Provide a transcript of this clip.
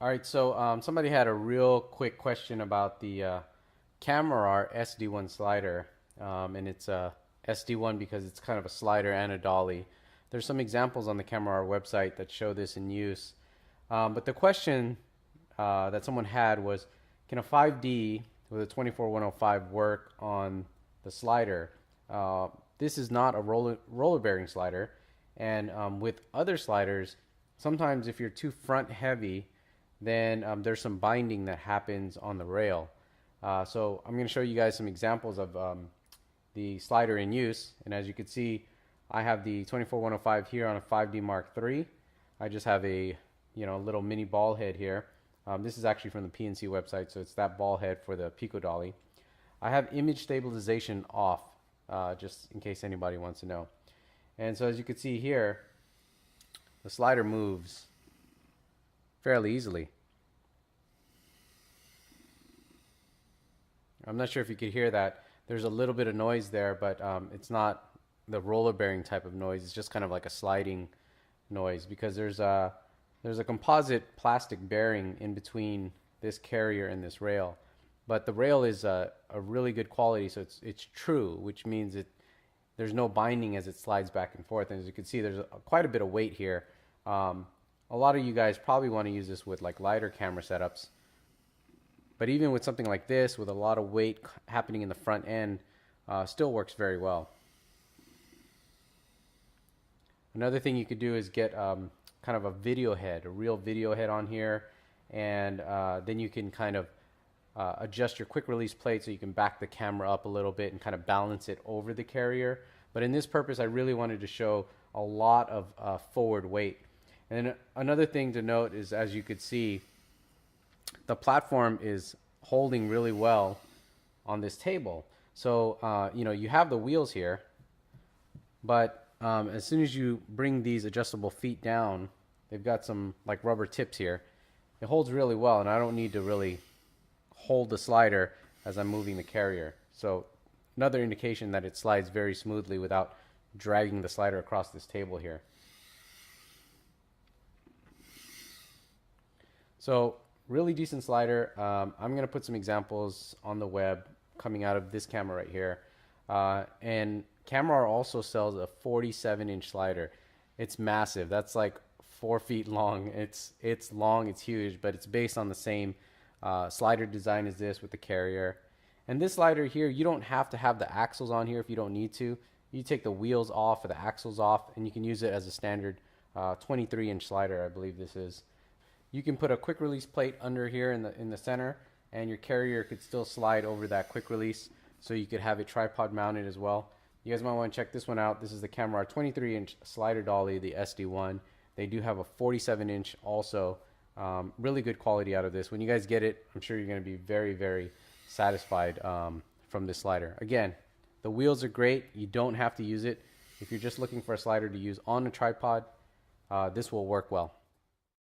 All right, so somebody had a real quick question about the Kamerar SD1 slider, and it's a SD1 because it's kind of a slider and a dolly. There's some examples on the Kamerar website that show this in use, but the question that someone had was, can a 5D with a 24105 work on the slider? This is not a roller bearing slider, and with other sliders, sometimes if you're too front heavy, then there's some binding that happens on the rail. So I'm going to show you guys some examples of the slider in use. And as you can see, I have the 24105 here on a 5D Mark III. I just have a little mini ball head here. This is actually from the PNC website, so it's that ball head for the Pico Dolly. I have image stabilization off, just in case anybody wants to know. And so as you can see here, the slider moves fairly easily. I'm not sure if you could hear that. There's a little bit of noise there, but it's not the roller bearing type of noise. It's just kind of like a sliding noise because there's a composite plastic bearing in between this carrier and this rail. But the rail is a really good quality, so it's true, which means there's no binding as it slides back and forth. And as you can see, there's quite a bit of weight here. A lot of you guys probably want to use this with like lighter camera setups, but even with something like this with a lot of weight happening in the front end, still works very well. Another thing you could do is get kind of a video head, a real video head on here, and then you can kind of adjust your quick release plate so you can back the camera up a little bit and kind of balance it over the carrier. But in this purpose, I really wanted to show a lot of forward weight. And then another thing to note is, as you could see, the platform is holding really well on this table. So, you have the wheels here, but as soon as you bring these adjustable feet down, they've got some like rubber tips here. It holds really well, and I don't need to really hold the slider as I'm moving the carrier. So another indication that it slides very smoothly without dragging the slider across this table here. So really decent slider. I'm going to put some examples on the web coming out of this camera right here. And Kamerar also sells a 47-inch slider. It's massive. That's like 4 feet long. It's long, it's huge, but it's based on the same slider design as this with the carrier. And this slider here, you don't have to have the axles on here if you don't need to. You take the wheels off or the axles off, and you can use it as a standard 23-inch slider, I believe this is. You can put a quick release plate under here in the center, and your carrier could still slide over that quick release, so you could have it tripod mounted as well. You guys might want to check this one out. This is the Kamerar 23-inch slider dolly, the SD1. They do have a 47-inch also. Really good quality out of this. When you guys get it, I'm sure you're going to be very, very satisfied from this slider. Again, the wheels are great. You don't have to use it. If you're just looking for a slider to use on a tripod, this will work well.